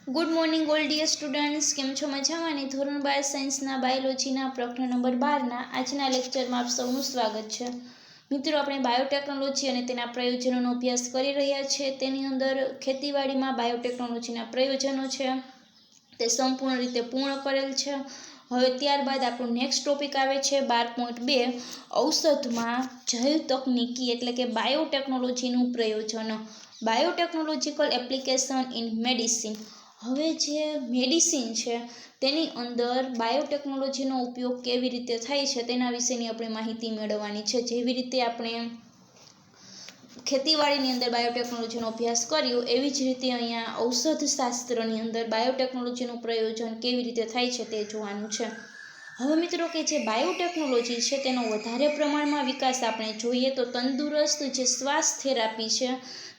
Good morning all dear students, કેમ છો? મજામાં ને? ધોરણ 12 સાયન્સના બાયોલોજીના પ્રકરણ નંબર 12ના આજના લેક્ચરમાં આપ સૌનું સ્વાગત છે. મિત્રો, આપણે બાયોટેકનોલોજી અને તેના પ્રયોજનોનો અભ્યાસ કરી રહ્યા છીએ. તેની અંદર ખેતીવાડીમાં બાયોટેકનોલોજીના પ્રયોજનો છે તે સંપૂર્ણ રીતે પૂર્ણ કરેલ છે. હવે ત્યારબાદ આપણું નેક્સ્ટ ટોપિક આવે છે 12.2 ઔષધમાં જૈવ તકનીકી એટલે કે બાયોટેકનોલોજીનું પ્રયોજન, બાયોટેકનોલોજીકલ એપ્લિકેશન ઇન મેડિસિન. હવે જે મેડિસિન છે તેની અંદર બાયોટેકનોલોજીનો ઉપયોગ કેવી રીતે થાય છે તેના વિશેની આપણે માહિતી મેળવવાની છે. જેવી રીતે આપણે ખેતીવાડીની અંદર બાયોટેકનોલોજીનો અભ્યાસ કર્યો એવી જ રીતે અહીંયા ઔષધ શાસ્ત્રની અંદર બાયોટેકનોલોજીનું પ્રયોજન કેવી રીતે થાય છે તે જોવાનું છે. હવે મિત્રો, કે જે બાયોટેકનોલોજી છે તેનો વધારે પ્રમાણમાં વિકાસ આપણે જોઈએ તો તંદુરસ્ત જે શ્વાસ થેરાપી છે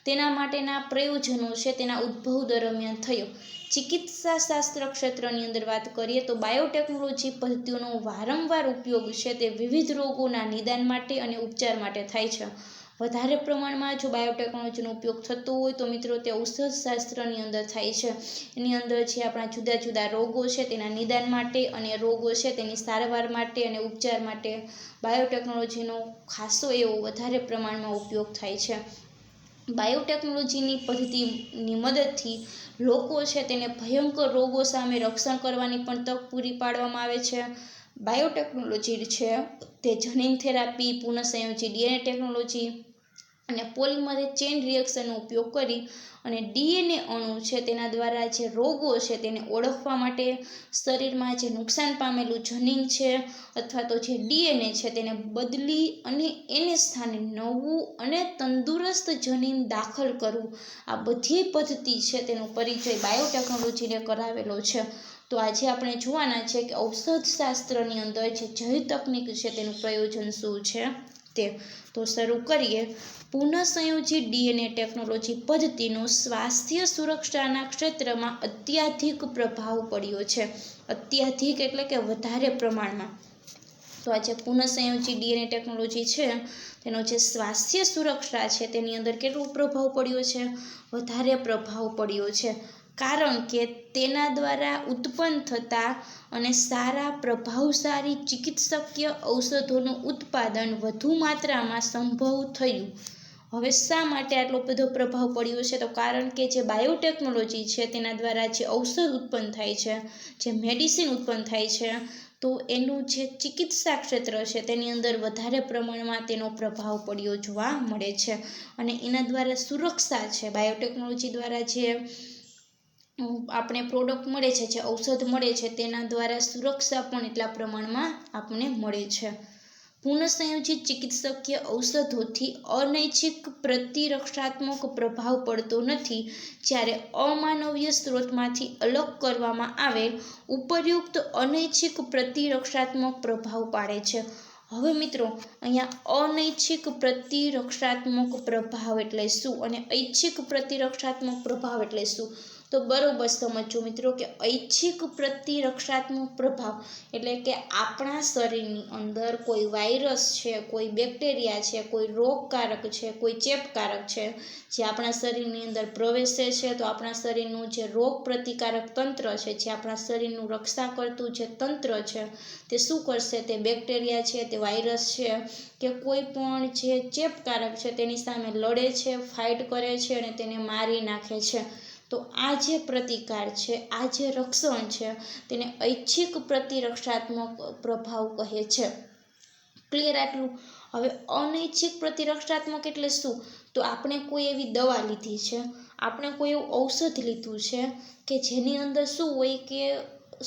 તેના માટેના પ્રયોજનો છે તેના ઉદ્ભવ દરમિયાન થયો. ચિકિત્સા શાસ્ત્ર ક્ષેત્રની અંદર વાત કરીએ તો બાયોટેકનોલોજી પદ્ધતિઓનો વારંવાર ઉપયોગ છે તે વિવિધ રોગોના નિદાન માટે અને ઉપચાર માટે થાય છે. વધારે પ્રમાણમાં જો બાયોટેકનોલોજીનો ઉપયોગ થતો હોય તો મિત્રો તે ઔષધ શાસ્ત્રની અંદર થાય છે. એની અંદર જે આપણા જુદા જુદા રોગો છે તેના નિદાન માટે અને રોગો છે તેની સારવાર માટે અને ઉપચાર માટે બાયોટેકનોલોજીનો ખાસો એવો વધારે પ્રમાણમાં ઉપયોગ થાય છે. બાયોટેકનોલોજીની પદ્ધતિની મદદથી લોકો છે તેને ભયંકર રોગો સામે રક્ષણ કરવાની પણ તક પૂરી પાડવામાં આવે છે. બાયોટેકનોલોજી છે તે જનીન થેરાપી, પુનઃસંયોજી ડીએનએ ટેકનોલોજી અને પોલિમરેઝ ચેઇન રિએક્શનનો ઉપયોગ કરી અને ડીએનએ અણુ છે તેના દ્વારા જે રોગો છે તેને ઓળખવા માટે શરીરમાં જે નુકસાન પામેલું જનીન છે અથવા તો જે ડીએનએ છે તેને બદલી અને એને સ્થાને નવું અને તંદુરસ્ત જનીન દાખલ કરવું, આ બધી પદ્ધતિ છે તેનો પરિચય બાયોટેકનોલોજીને કરાવેલો છે. તો આજે આપણે જોવાના છે કે ઔષધ શાસ્ત્રની અંદર જે જૈવ તકનીક છે તેનું પ્રયોજન શું છે તે. તો શરૂ કરીએ. પુનઃસંયોજી ડીએનએ ટેકનોલોજી પદ્ધતિનો સ્વાસ્થ્ય સુરક્ષાના ક્ષેત્રમાં અત્યાધિક પ્રભાવ પડ્યો છે. અત્યાધિક એટલે કે વધારે પ્રમાણમાં. તો આ જે પુનઃસંયોજી ડીએનએ ટેકનોલોજી છે તેનો જે સ્વાસ્થ્ય સુરક્ષા છે તેની અંદર કેટલો પ્રભાવ પડ્યો છે? વધારે પ્રભાવ પડ્યો છે. કારણ કે તેના દ્વારા ઉત્પન્ન થતા અને સારા પ્રભાવશાળી ચિકિત્સકીય ઔષધોનું ઉત્પાદન વધુ માત્રામાં સંભવ થયું. હવે શા માટે આટલો બધો પ્રભાવ પડ્યો છે? તો કારણ કે જે બાયોટેકનોલોજી છે તેના દ્વારા જે ઔષધ ઉત્પન્ન થાય છે, જે મેડિસિન ઉત્પન્ન થાય છે, તો એનું જે ચિકિત્સા ક્ષેત્ર છે તેની અંદર વધારે પ્રમાણમાં તેનો પ્રભાવ પડ્યો જોવા મળે છે. અને એના દ્વારા સુરક્ષા છે, બાયોટેકનોલોજી દ્વારા જે આપણે પ્રોડક્ટ મળે છે, જે ઔષધ મળે છે તેના દ્વારા સુરક્ષા પણ એટલા પ્રમાણમાં આપણને મળે છે. પુનઃસંયોજિત ચિકિત્સકીય ઔષધોથી અનૈચ્છિક પ્રતિરક્ષાત્મક પ્રભાવ પડતો નથી. જ્યારે અમાનવીય સ્ત્રોતમાંથી અલગ કરવામાં આવેલ ઉપર્યુક્ત અનૈચ્છિક પ્રતિરક્ષાત્મક પ્રભાવ પાડે છે. હવે મિત્રો, અહીંયા અનૈચ્છિક પ્રતિરક્ષાત્મક પ્રભાવ એટલે શું અને ઐચ્છિક પ્રતિરક્ષાત્મક પ્રભાવ એટલે શું? તો બરોબર સમજો મિત્રો કે ઐચ્છિક પ્રતિરક્ષાત્મક પ્રભાવ એટલે કે આપણા શરીરની અંદર કોઈ વાયરસ છે, કોઈ બેક્ટેરિયા છે, કોઈ રોગકારક છે, કોઈ ચેપકારક છે જે આપણા શરીરની અંદર પ્રવેશે છે તો આપણા શરીરનું જે રોગ પ્રતિકારક તંત્ર છે, જે આપણા શરીરનું રક્ષા કરતું જે તંત્ર છે તે શું કરશે? તે બેક્ટેરિયા છે, તે વાયરસ છે કે કોઈ પણ જે ચેપકારક છે તેની સામે લડે છે, ફાઇટ કરે છે અને તેને મારી નાખે છે. તો આ જે પ્રતિકાર છે, આ જે રક્ષણ છે તેને ઐચ્છિક પ્રતિરક્ષાત્મક પ્રભાવ કહે છે. ક્લિયર આટલું? હવે અનૈચ્છિક પ્રતિરક્ષાત્મક એટલે શું? તો આપણે કોઈ એવી દવા લીધી છે, આપણે કોઈ એવું ઔષધ લીધું છે કે જેની અંદર શું હોય કે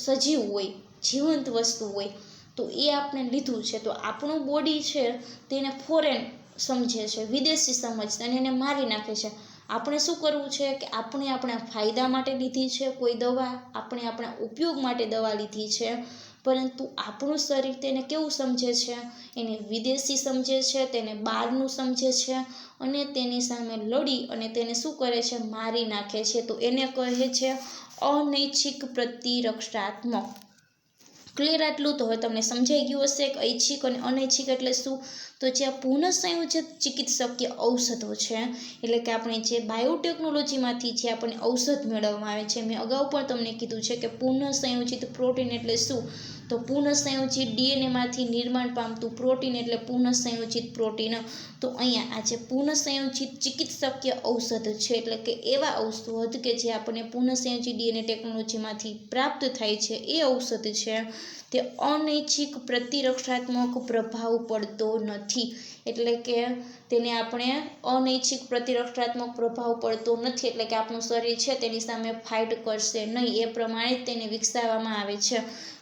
સજીવ હોય, જીવંત વસ્તુ હોય, તો એ આપણે લીધું છે તો આપણું બોડી છે તેને ફોરેન સમજે છે, વિદેશી સમજતા અને એને મારી નાખે છે. આપણે શું કરવું છે કે આપણે આપણા ફાયદા માટે લીધી છે કોઈ દવા, આપણે આપણા ઉપયોગ માટે દવા લીધી છે, પરંતુ આપણું શરીર તેને કેવું સમજે છે? એને વિદેશી સમજે છે, તેને બહારનું સમજે છે અને તેની સામે લડી અને તેને શું કરે છે? મારી નાખે છે. તો એને કહે છે અનૈચ્છિક પ્રતિરક્ષાત્મક. ક્લિયર આટલું? તો હવે તમને સમજાઈ ગયું હશે કે ઐચ્છિક અને અનૈચ્છિક એટલે શું. તો જે આ પુનઃસંયોજિત ચિકિત્સકીય ઔષધો છે, એટલે કે આપણે જે બાયોટેકનોલોજીમાંથી જે આપણને ઔષધ મેળવવામાં આવે છે, મેં અગાઉ પણ તમને કીધું છે કે પુનઃસંયોજિત પ્રોટીન એટલે શું. તો પુનઃસંયોજિત ડીએનએમાંથી નિર્માણ પામતું પ્રોટીન એટલે પુનઃસંયોજિત પ્રોટીન. તો અહીંયા આ જે પુનઃસંયોજિત ચિકિત્સકીય ઔષધ છે, એટલે કે એવા ઔષધ કે જે આપણને પુનઃસંયોજિત ડીએનએ ટેકનોલોજીમાંથી પ્રાપ્ત થાય છે, એ ઔષધ છે તે અનૈચ્છિક પ્રતિરક્ષાત્મક પ્રભાવ પડતો નથી. એટલે કે તેને આપણે અનૈચ્છિક પ્રતિરક્ષાત્મક પ્રભાવ પડતો નથી, એટલે કે આપણું શરીર છે તેની સામે ફાઇટ કરશે નહીં, એ પ્રમાણે જ તેને વિકસાવવામાં આવે છે.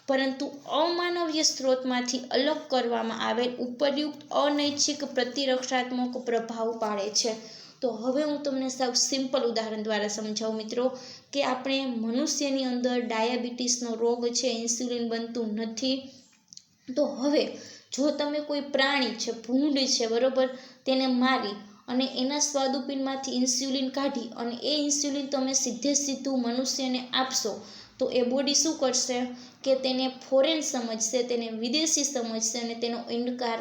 પરંતુ અમાનવીય સ્ત્રોતમાંથી અલગ કરવામાં આવેલ ઉપરયુક્ત અનૈચ્છિક પ્રતિરક્ષાત્મક પ્રભાવ પાડે છે. તો હવે હું તમને સાવ સિમ્પલ ઉદાહરણ દ્વારા સમજાવું મિત્રો, કે આપણે મનુષ્યની અંદર ડાયાબિટીસનો રોગ છે, ઇન્સ્યુલિન બનતું નથી. તો હવે જો તમે કોઈ પ્રાણી છે, ભૂંડ છે બરોબર, તેને મારી અને એના સ્વાદુપિંડમાંથી ઇન્સ્યુલિન કાઢી અને એ ઇન્સ્યુલિન તમે સીધું મનુષ્યને આપશો, તો એ બોડી શું કરશે કે તેને ફોરેન સમજશે, તેને વિદેશી સમજશે અને તેનો ઇનકાર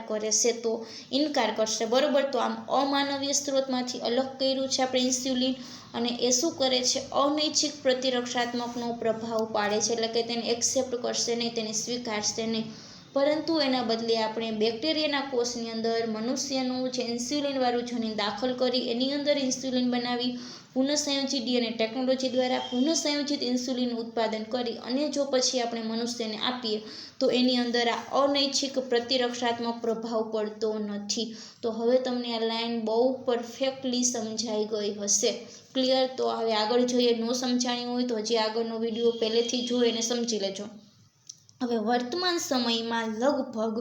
કરશે બરોબર. તો આમ અમાનવીય સ્ત્રોતમાંથી અલગ કર્યું છે આપણે ઇન્સ્યુલિન, અને એ શું કરે છે, અનૈચ્છિક પ્રતિરક્ષાત્મકનો પ્રભાવ પાડે છે, એટલે કે તેને એક્સેપ્ટ કરશે નહીં, તેને સ્વીકારશે નહીં. પરંતુ એના બદલે આપણે બેક્ટેરિયાના કોષની અંદર મનુષ્યનું જે ઇન્સ્યુલિનવાળું જનીન દાખલ કરી એની અંદર ઇન્સ્યુલિન બનાવી પુનઃસંયોજિત ડીએનએ ટેકનોલોજી દ્વારા પુનઃસંયોજિત ઇન્સ્યુલિન ઉત્પાદન કરી અને જો પછી આપણે મનુષ્યને આપીએ તો એની અંદર આ અનૈચ્છિક પ્રતિરક્ષાત્મક પ્રભાવ પડતો નથી. તો હવે તમને આ લાઈન બહુ પરફેક્ટલી સમજાઈ ગઈ હશે. ક્લિયર? તો હવે આગળ જોઈએ. ન સમજાણી હોય તો હજી આગળનો વિડીયો પહેલેથી જોઈ અને સમજી લેજો. હવે વર્તમાન સમયમાં લગભગ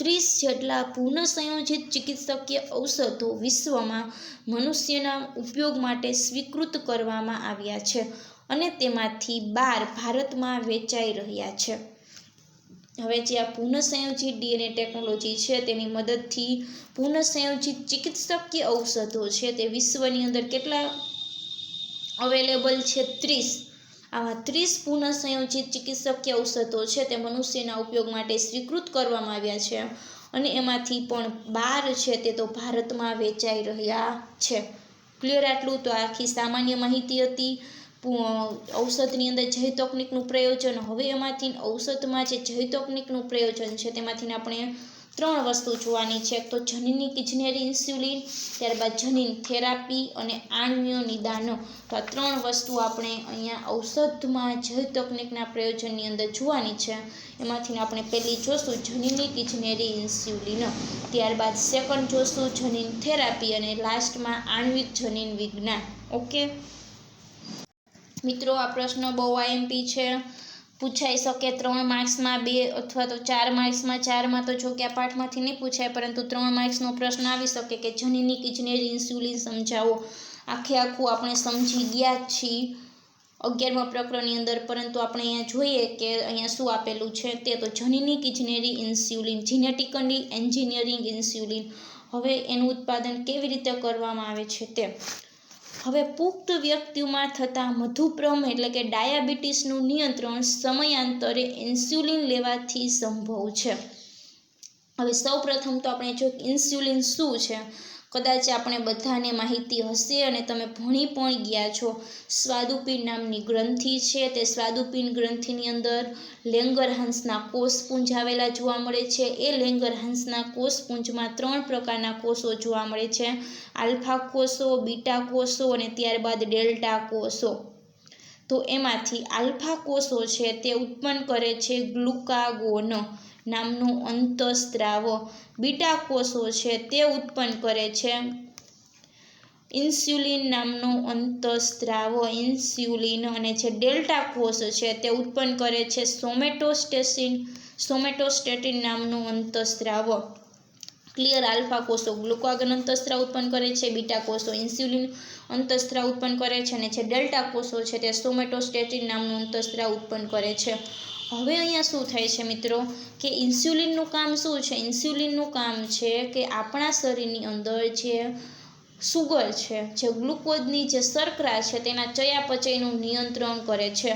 30 જેટલા પુનઃસંયોજિત ચિકિત્સકીય ઔષધો વિશ્વમાં મનુષ્યના ઉપયોગ માટે સ્વીકૃત કરવામાં આવ્યા છે અને તેમાંથી 12 ભારતમાં વેચાઈ રહ્યા છે. હવે જે આ પુનઃસંયોજિત ડીએનએ ટેકનોલોજી છે તેની મદદથી પુનઃસંયોજિત ચિકિત્સકીય ઔષધો છે તે વિશ્વની અંદર કેટલા અવેલેબલ છે? 30. આવા 30 પુનઃસંયોજિત ચિકિત્સકીય ઔષધો છે તે મનુષ્યના ઉપયોગ માટે સ્વીકૃત કરવામાં આવ્યા છે અને એમાંથી પણ 12 છે તે તો ભારતમાં વેચાઈ રહ્યા છે. ક્લિયર આટલું? તો આખી સામાન્ય માહિતી હતી ઔષધની અંદર જૈવ તકનિકનું પ્રયોજન. હવે એમાંથી ઔષધમાં જે જૈવ તકનિકનું પ્રયોજન છે તેમાંથી આપણે 3 વસ્તુ જોવાની છે. એક તો જનીનિક ઇજનેરી ઇન્સ્યુલિન, ત્યારબાદ જનીન થેરાપી અને આણ્વીય નિદાનો. તો આ 3 વસ્તુ આપણે અહીંયા ઔષધમાં જૈવ તકનિકના પ્રયોજનની અંદર જોવાની છે. એમાંથી આપણે પહેલી જોશું જનીનિક ઇજનેરી ઇન્સ્યુલિન, ત્યારબાદ સેકન્ડ જોશું જનીન થેરાપી અને લાસ્ટમાં આણ્વિક જનીન વિજ્ઞાન. ઓકે મિત્રો, આ પ્રશ્ન બહુ આઈએમપી છે, પૂછાઈ શકે 3 માર્ક્સમાં, 2 અથવા તો 4 માર્ક્સમાં. 4માં તો જો કે આ પાઠમાંથી નહીં પૂછાય, પરંતુ 3 માર્ક્સનો પ્રશ્ન આવી શકે કે જનીનિક ઇજનેરી ઇન્સ્યુલિન સમજાવો. આખું આપણે સમજી ગયા છીએ 11મા પ્રકરણની અંદર, પરંતુ આપણે અહીંયા જોઈએ કે અહીંયા શું આપેલું છે તે તો જનીનિક ઇજનેરી ઇન્સ્યુલિન, જીનેટિકલી એન્જિનિયરિંગ ઇન્સ્યુલિન. હવે એનું ઉત્પાદન કેવી રીતે કરવામાં આવે છે તે. હવે પુખ્ત વ્યક્તિઓમાં થતા મધુપ્રમ એટલે કે ડાયાબિટીસનું નિયંત્રણ સમયાંતરે ઇન્સ્યુલિન લેવાથી સંભવ છે. હવે સૌપ્રથમ તો આપણે જો ઇન્સ્યુલિન શું છે, કદાચ આપણે બધાને માહિતી હશે અને તમે ભણી પણ ગયા છો. સ્વાદુપિંડ નામની ગ્રંથિ છે, તે સ્વાદુપિંડ ગ્રંથિની અંદર લેંગરહાન્સના કોષપુંજ આવેલા જોવા મળે છે. એ લેંગરહાન્સના કોષપુંજમાં 3 પ્રકારના કોષો જોવા મળે છે: આલ્ફા કોષો, બીટા કોષો અને ત્યારબાદ ડેલ્ટા કોષો. તો એમાંથી આલ્ફા કોષો છે તે ઉત્પન્ન કરે છે ગ્લુકાગોન નામનું અંતઃસ્ત્રાવ. બીટા કોષો છે તે ઉત્પન્ન કરે છે ઇન્સ્યુલિન નામનો અંતઃસ્ત્રાવ, ઇન્સ્યુલિન. અને જે ડેલ્ટા કોષ છે તે ઉત્પન્ન કરે છે સોમેટોસ્ટેટિન નામનું અંતઃસ્ત્રાવ. ક્લિયર? આલ્ફા કોષો ગ્લુકાગોન અંતઃસ્ત્રાવ ઉત્પન્ન કરે છે, બીટા કોષો ઇન્સ્યુલિન અંતઃસ્ત્રાવ ઉત્પન્ન કરે છે અને જે ડેલ્ટા કોષો છે તે સોમેટોસ્ટેટિન નામનું અંતઃસ્ત્રાવ ઉત્પન્ન કરે છે. હવે અહીંયા શું થાય છે મિત્રો કે ઇન્સ્યુલિનનું કામ શું છે? ઇન્સ્યુલિનનું કામ છે કે આપણા શરીરની અંદર જે સુગર છે, જે ગ્લુકોઝની જે શર્કરા છે તેના ચયાપચયનું નિયંત્રણ કરે છે.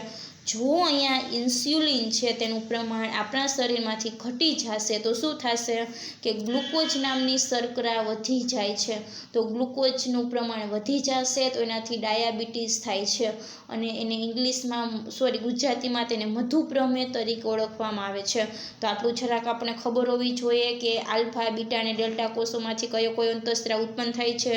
જો અહીંયા ઇન્સ્યુલિન છે તેનું પ્રમાણ આપણા શરીરમાંથી ઘટી જશે તો શું થશે કે ગ્લુકોઝ નામની શર્કરા વધી જાય છે. તો ગ્લુકોઝનું પ્રમાણ વધી જશે તો એનાથી ડાયાબિટીસ થાય છે અને એને ગુજરાતીમાં તેને મધુપ્રમેહ તરીકે ઓળખવામાં આવે છે. તો આટલું જરાક આપણે ખબર હોવી જોઈએ કે આલ્ફા, બીટા અને ડેલ્ટા કોષોમાંથી કયો અંતઃસ્ત્રાવ ઉત્પન્ન થાય છે,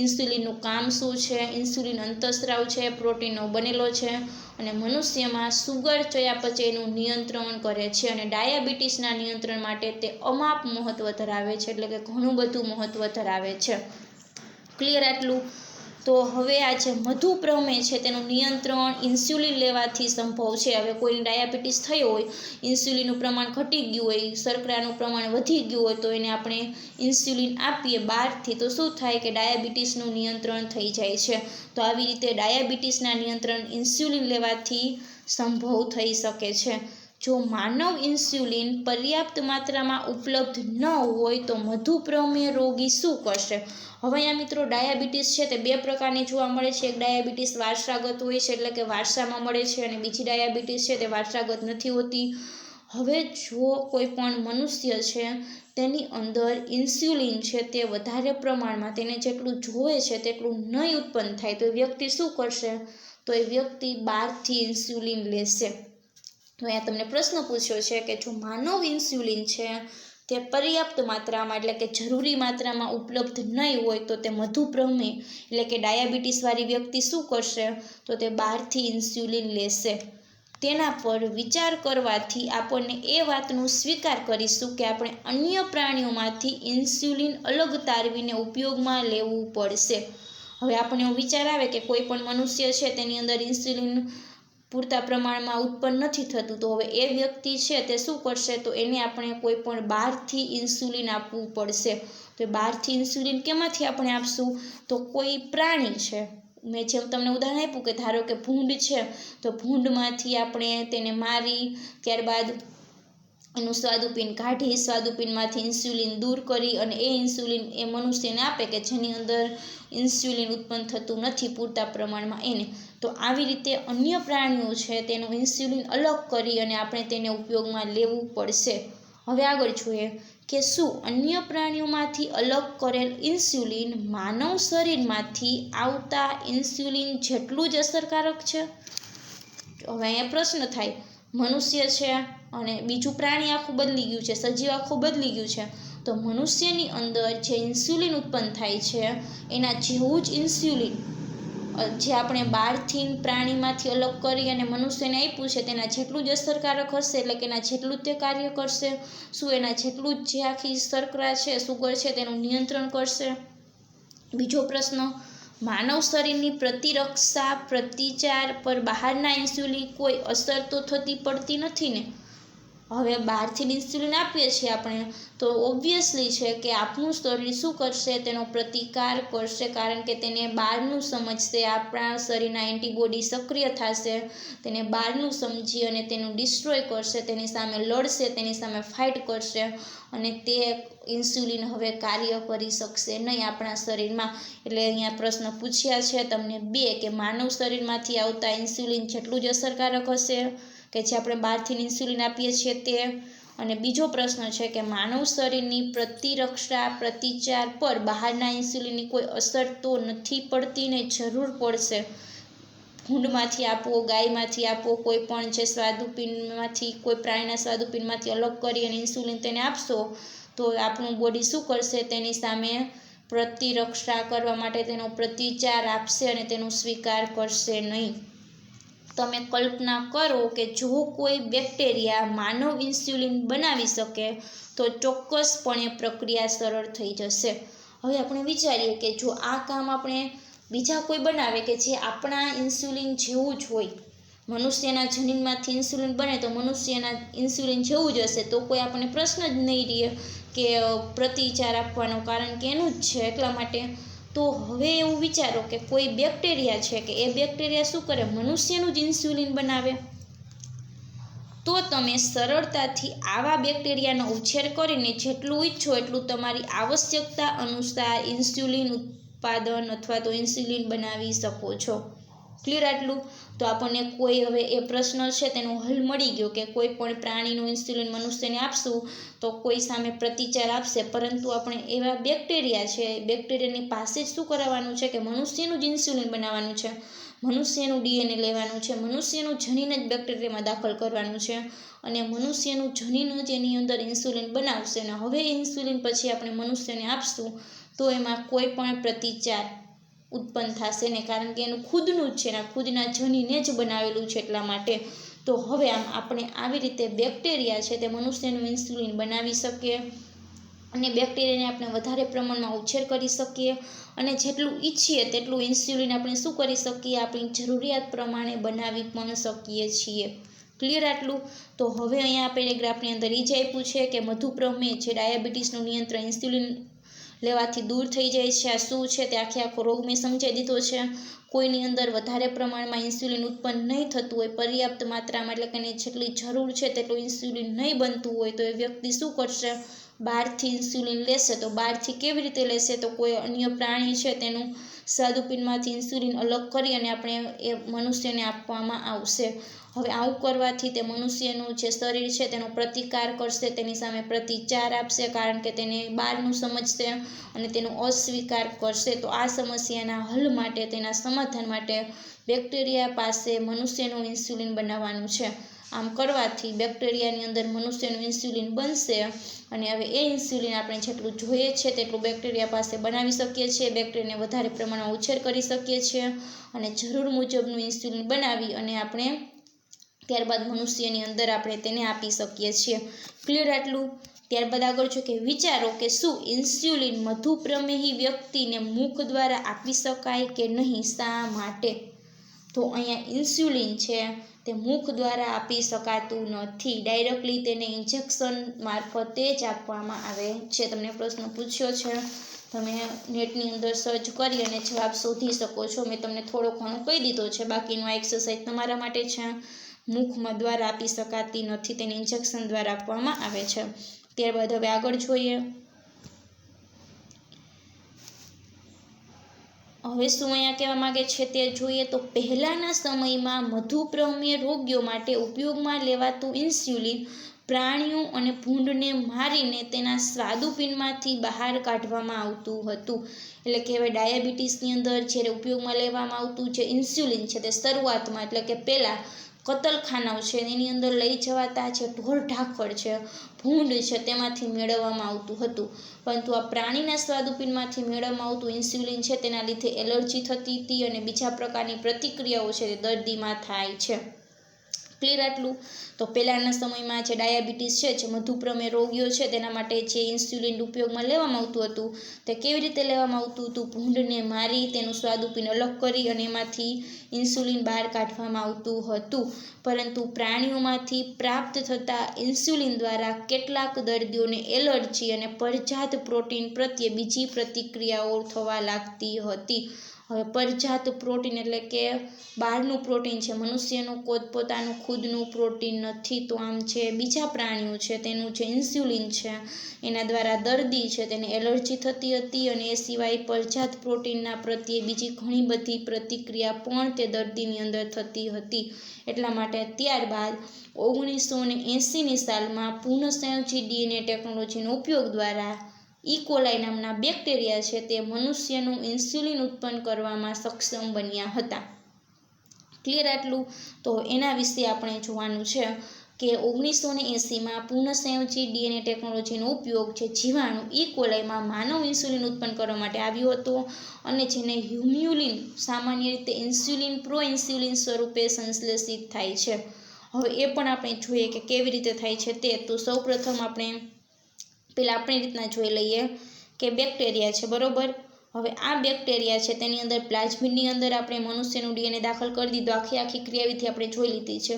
ઇન્સ્યુલિનનું કામ શું છે, ઇન્સ્યુલિન અંતઃસ્ત્રાવ છે, પ્રોટીનનો બનેલો છે અને મનુષ્યમાં સુગર ચયાપચયનું નિયંત્રણ કરે છે અને ડાયાબિટીસના નિયંત્રણ માટે તે અમાપ મહત્ત્વ ધરાવે છે, એટલે કે ઘણું બધું મહત્ત્વ ધરાવે છે. ક્લિયર આટલું? તો હવે આ જે મધુપ્રમેહ છે તેનું નિયંત્રણ ઇન્સ્યુલિન લેવાથી સંભવ છે. હવે કોઈને ડાયાબિટીસ થયો હોય, ઇન્સ્યુલિનનું પ્રમાણ ઘટી ગયું હોય, શર્કરાનું પ્રમાણ વધી ગયું હોય તો એને આપણે ઇન્સ્યુલિન આપીએ બહારથી તો શું થાય કે ડાયાબિટીસનું નિયંત્રણ થઈ જાય છે. તો આવી રીતે ડાયાબિટીસના નિયંત્રણ ઇન્સ્યુલિન લેવાથી સંભવ થઈ શકે છે. જો માનવ ઇન્સ્યુલિન પર્યાપ્ત માત્રામાં ઉપલબ્ધ ન હોય તો મધુપ્રમેહ રોગી શું કરશે? હવે અહીંયા મિત્રો ડાયાબિટીસ છે તે બે પ્રકારની જોવા મળે છે. એક ડાયાબિટીસ વારસાગત હોય છે, એટલે કે વારસામાં મળે છે, અને બીજી ડાયાબિટીસ છે તે વારસાગત નથી હોતી. હવે જો કોઈ પણ મનુષ્ય છે તેની અંદર ઇન્સ્યુલિન છે તે વધારે પ્રમાણમાં તેને જેટલું જોવે છે તેટલું નહીં ઉત્પન્ન થાય તો એ વ્યક્તિ શું કરશે? તો એ વ્યક્તિ બહારથી ઇન્સ્યુલિન લેશે. તો અહીંયા તમને પ્રશ્ન પૂછ્યો છે કે જો માનવ ઇન્સ્યુલિન છે તે પર્યાપ્ત માત્રામાં એટલે કે જરૂરી માત્રામાં ઉપલબ્ધ નહીં હોય તો તે મધુપ્રમેહ એટલે કે ડાયાબિટીસવાળી વ્યક્તિ શું કરશે? તો તે બહારથી ઇન્સ્યુલિન લેશે. તેના પર વિચાર કરવાથી આપણને એ વાતનો સ્વીકાર કરીશું કે આપણે અન્ય પ્રાણીઓમાંથી ઇન્સ્યુલિન અલગ તારવીને ઉપયોગમાં લેવું પડશે. હવે આપણને એવો વિચાર આવે કે કોઈ પણ મનુષ્ય છે તેની અંદર ઇન્સ્યુલિન પૂરતા પ્રમાણમાં ઉત્પન્ન નથી થતું, તો હવે એ વ્યક્તિ છે તે શું કરશે? તો એને આપણે કોઈ પણ બહારથી ઇન્સ્યુલિન આપવું પડશે. તો બહારથી ઇન્સ્યુલિન કેમાંથી આપણે આપશું? તો કોઈ પ્રાણી છે, મેં જેમ તમને ઉદાહરણ આપ્યું કે ધારો કે ભૂંડ છે, તો ભૂંડમાંથી આપણે તેને મારી ત્યારબાદ એનું સ્વાદુપિંડ કાઢી સ્વાદુપિંડમાંથી ઇન્સ્યુલિન દૂર કરી અને એ ઇન્સ્યુલિન એ મનુષ્યને આપે કે જેની અંદર ઇન્સ્યુલિન ઉત્પન્ન થતું નથી પૂરતા પ્રમાણમાં એને. તો આવી રીતે અન્ય પ્રાણીઓ છે તેનું ઇન્સ્યુલિન અલગ કરી અને આપણે તેને ઉપયોગમાં લેવું પડશે. હવે આગળ જોઈએ કે શું અન્ય પ્રાણીઓમાંથી અલગ કરેલ ઇન્સ્યુલિન માનવ શરીરમાંથી આવતા ઇન્સ્યુલિન જેટલું જ અસરકારક છે? હવે અહીંયા પ્રશ્ન થાય, મનુષ્ય છે અને બીજું પ્રાણી આખું બદલી ગયું છે, સજીવ આખું બદલી ગયું છે, તો મનુષ્યની અંદર જે ઇન્સ્યુલિન ઉત્પન્ન થાય છે એના જેવું જ ઇન્સ્યુલિન જે આપણે બહારથી પ્રાણીમાંથી અલગ કરી અને મનુષ્યને આપ્યું છે તેના જેટલું જ અસરકારક હશે, એટલે કે એના જેટલું જ તે કાર્ય કરશે? શું એના જેટલું જ જે આખી શર્કરા છે, સુગર છે તેનું નિયંત્રણ કરશે? બીજો પ્રશ્ન, માનવ શરીરની પ્રતિરક્ષા પ્રતિચાર પર બહારના ઇન્સ્યુલિન કોઈ અસર તો થતી પડતી નથી ને? હવે બહારથી ઇન્સ્યુલિન આપીએ છીએ આપણે તો ઓબ્વિયસલી છે કે આપણું શરીર શું કરશે? તેનો પ્રતિકાર કરશે, કારણ કે તેને બહારનું સમજશે, આપણા શરીરના એન્ટીબોડી સક્રિય થશે, તેને બહારનું સમજી અને તેનું ડિસ્ટ્રોય કરશે, તેની સામે લડશે, તેની સામે ફાઇટ કરશે અને તે ઇન્સ્યુલિન હવે કાર્ય કરી શકશે નહીં આપણા શરીરમાં. એટલે અહીંયા પ્રશ્ન પૂછ્યા છે તમને બે કે માનવ શરીરમાંથી આવતા ઇન્સ્યુલિન જેટલું જ અસરકારક હશે કે જે આપણે બહારથી ઇન્સ્યુલિન આપીએ છીએ તે? અને બીજો પ્રશ્ન છે કે માનવ શરીરની પ્રતિરક્ષા પ્રતિચાર પર બહારના ઇન્સ્યુલિનની કોઈ અસર તો નથી પડતી ને જરૂર પડશે? ભૂંડમાંથી આપો, ગાયમાંથી આપો, કોઈ પણ જે સ્વાદુપિંડમાંથી કોઈ પ્રાણીના સ્વાદુપિંડમાંથી અલગ કરી અને ઇન્સ્યુલિન તેને આપશો તો આપણું બોડી શું કરશે? તેની સામે પ્રતિરક્ષા કરવા માટે તેનો પ્રતિચાર આપશે અને તેનો સ્વીકાર કરશે નહીં. તમે કલ્પના કરો કે જો કોઈ બેક્ટેરિયા માનવ ઇન્સ્યુલિન બનાવી શકે તો ચોક્કસપણે પ્રક્રિયા સરળ થઈ જશે. હવે આપણે વિચારીએ કે જો આ કામ આપણે બીજા કોઈ બનાવે કે જે આપણા ઇન્સ્યુલિન જેવું જ હોય, મનુષ્યના જનીનમાંથી ઇન્સ્યુલિન બને તો મનુષ્યના ઇન્સ્યુલિન જેવું જ હશે, તો કોઈ આપણને પ્રશ્ન જ નહીં રહે કે પ્રતિચાર આપવાનો, કારણ કે એનું જ છે એટલા માટે. તો હવે એવું વિચારો કે કોઈ બેક્ટેરિયા છે કે એ બેક્ટેરિયા શું કરે? મનુષ્યનું જ ઇન્સ્યુલિન બનાવે. તો તમે સરળતાથી આવા બેક્ટેરિયાનો ઉછેર કરીને જેટલું ઈચ્છો એટલું તમારી આવશ્યકતા અનુસાર ઇન્સ્યુલિન ઉત્પાદન અથવા તો ઇન્સ્યુલિન બનાવી શકો છો. ક્લિયર આટલું? તો આપણને કોઈ હવે એ પ્રશ્ન છે તેનો હલ મળી ગયો કે કોઈ પણ પ્રાણીનું ઇન્સ્યુલિન મનુષ્યને આપશું તો કોઈ સામે પ્રતિચાર આપશે, પરંતુ આપણે એવા બેક્ટેરિયા છે, બેક્ટેરિયાની પાસે જ શું કરાવવાનું છે કે મનુષ્યનું જ ઇન્સ્યુલિન બનાવવાનું છે, મનુષ્યનું ડીએનએ લેવાનું છે, મનુષ્યનું જનીન જ બેક્ટેરિયામાં દાખલ કરવાનું છે અને મનુષ્યનું જનીન જ એની અંદર ઇન્સ્યુલિન બનાવશે અને હવે ઇન્સ્યુલિન પછી આપણે મનુષ્યને આપશું તો એમાં કોઈ પણ પ્રતિચાર ઉત્પન્ન થશે ને, કારણ કે એનું ખુદનું જ છે ને, ખુદના જનીને જ બનાવેલું છે એટલા માટે. તો હવે આપણે આવી રીતે બેક્ટેરિયા છે તે મનુષ્યનું ઇન્સ્યુલિન બનાવી શકીએ અને બેક્ટેરિયાને આપણે વધારે પ્રમાણમાં ઉછેર કરી શકીએ અને જેટલું ઈચ્છીએ તેટલું ઇન્સ્યુલિન આપણે શું કરી શકીએ, આપણી જરૂરિયાત પ્રમાણે બનાવી પણ શકીએ છીએ. ક્લિયર આટલું? તો હવે અહીંયા પેરેગ્રાફની અંદર એ જ આપ્યું છે કે મધુપ્રમેહ છે, ડાયાબિટીસનું નિયંત્રણ ઇન્સ્યુલિન લેવાથી દૂર થઈ જાય છે. આ શું છે તે આખો રોગ મેં સમજાવી દીધો છે. કોઈની અંદર વધારે પ્રમાણમાં ઇન્સ્યુલિન ઉત્પન્ન નહીં થતું હોય, પર્યાપ્ત માત્રામાં એટલે કે જેટલી જરૂર છે તેટલું ઇન્સ્યુલિન નહીં બનતું હોય તો એ વ્યક્તિ શું કરશે, બહારથી ઇન્સ્યુલિન લેશે. તો બહારથી કેવી રીતે લેશે, તો કોઈ અન્ય પ્રાણી છે તેનું સ્વાદુપિંડમાંથી ઇન્સ્યુલિન અલગ કરી અને આપણે એ મનુષ્યને આપવામાં આવશે. હવે આવું કરવાથી તે મનુષ્યનું જે શરીર છે તેનો પ્રતિકાર કરશે, તેની સામે પ્રતિચાર આપશે, કારણ કે તેને બહારનું સમજશે અને તેનો અસ્વીકાર કરશે. તો આ સમસ્યાના હલ માટે, તેના સમાધાન માટે બેક્ટેરિયા પાસે મનુષ્યનું ઇન્સ્યુલિન બનાવવાનું છે. આમ કરવાથી બેક્ટેરિયાની અંદર મનુષ્યનું ઇન્સ્યુલિન બનશે અને હવે એ ઇન્સ્યુલિન આપણે જેટલું જોઈએ છે તેટલું બેક્ટેરિયા પાસે બનાવી શકીએ છીએ, બેક્ટેરિયાને વધારે પ્રમાણમાં ઉછેર કરી શકીએ છીએ અને જરૂર મુજબનું ઇન્સ્યુલિન બનાવી અને આપણે ત્યારબાદ મનુષ્યની અંદર આપણે તેને આપી શકીએ છીએ. ક્લિયર આટલું? ત્યારબાદ આગળ છે કે વિચારો કે શું ઇન્સ્યુલિન મધુપ્રમેહી વ્યક્તિને મુખ દ્વારા આપી શકાય કે નહીં, શા માટે? તો અહીંયા ઇન્સ્યુલિન છે તે મુખ દ્વારા આપી શકાતું નથી, ડાયરેક્ટલી તેને ઇન્જેક્શન મારફતે જ આપવામાં આવે છે. તમને પ્રશ્ન પૂછ્યો છે, તમે નેટની અંદર સર્ચ કરી અને જવાબ શોધી શકો છો. મેં તમને થોડો ઘણો કહી દીધો છે, બાકીનું આ એક્સરસાઇઝ તમારા માટે છે. મુખમાં દ્વારા આપી શકાતી નથી, તેને ઇન્જેક્શન દ્વારા આપવામાં આવે છે. ત્યારબાદ હવે આગળ જોઈએ. હવે શું અહીંયા કહેવા માગે છે તે જોઈએ. તો પહેલાંના સમયમાં મધુપ્રમેહ રોગીઓ માટે ઉપયોગમાં લેવાતું ઇન્સ્યુલિન પ્રાણીઓ અને ભૂંડને મારીને તેના સ્વાદુપિંડમાંથી બહાર કાઢવામાં આવતું હતું. એટલે કે હવે ડાયાબિટીસની અંદર જ્યારે ઉપયોગમાં લેવામાં આવતું જે ઇન્સ્યુલિન છે તે શરૂઆતમાં એટલે કે પહેલાં કતલખાનાઓ છે એની અંદર લઈ જવાતા જે ઢોર ઢાંખર છે, ભૂંડ છે તેમાંથી મેળવવામાં આવતું હતું. પરંતુ આ પ્રાણીના સ્વાદુપિંડમાંથી મેળવવામાં આવતું ઇન્સ્યુલિન છે તેના લીધે એલર્જી થતી હતી અને બીજા પ્રકારની પ્રતિક્રિયાઓ છે તે દર્દીમાં થાય છે. ક્લિયર આટલું? તો પહેલાંના સમયમાં જે ડાયાબિટીસ છે, જે મધુપ્રમેહ રોગીઓ છે તેના માટે જે ઇન્સ્યુલિન ઉપયોગમાં લેવામાં આવતું હતું તે કેવી રીતે લેવામાં આવતું હતું, ભૂંડને મારી તેનું સ્વાદુપિંડ અલગ કરી અને એમાંથી ઇન્સ્યુલિન બહાર કાઢવામાં આવતું હતું. પરંતુ પ્રાણીઓમાંથી પ્રાપ્ત થતા ઇન્સ્યુલિન દ્વારા કેટલાક દર્દીઓને એલર્જી અને પરજાત પ્રોટીન પ્રત્યે બીજી પ્રતિક્રિયાઓ થવા લાગતી હતી. હવે પરજાત પ્રોટીન એટલે કે બહારનું પ્રોટીન છે, મનુષ્યનું પોતાનું ખુદનું પ્રોટીન નથી. તો આમ જે બીજા પ્રાણીઓ છે તેનું જે ઇન્સ્યુલિન છે એના દ્વારા દર્દી છે તેને એલર્જી થતી હતી અને એ સિવાય પરજાત પ્રોટીનના પ્રત્યે બીજી ઘણી બધી પ્રતિક્રિયા પણ તે દર્દીની અંદર થતી હતી. એટલા માટે ત્યારબાદ 1980ની સાલમાં પુનઃસંયોજિત ડીએનએ ટેકનોલોજીનો ઉપયોગ દ્વારા ઇકોલાઈ નામના બેક્ટેરિયા છે તે મનુષ્યનું ઇન્સ્યુલિન ઉત્પન્ન કરવામાં સક્ષમ બન્યા હતા. ક્લિયર આટલું? તો એના વિશે આપણે જોવાનું છે કે 1980માં પુનઃસંયોજિત ડીએનએ ટેકનોલોજીનો ઉપયોગ જે જીવાણુ ઇકોલાઈમાં માનવ ઇન્સ્યુલિન ઉત્પન્ન કરવા માટે આવ્યો હતો અને જેને હ્યુમ્યુલિન સામાન્ય રીતે ઇન્સ્યુલિન પ્રો ઇન્સ્યુલિન સ્વરૂપે સંશ્લેષિત થાય છે. હવે એ પણ આપણે જોઈએ કે કેવી રીતે થાય છે તે. તો સૌપ્રથમ આપણે પહેલાં આપણી રીતના જોઈ લઈએ કે બેક્ટેરિયા છે, બરાબર. હવે આ બેક્ટેરિયા છે તેની અંદર પ્લાઝમિડની અંદર આપણે મનુષ્યનું ડીએનએ દાખલ કરી દીધું, આખી ક્રિયાવિધિ આપણે જોઈ લીધી છે.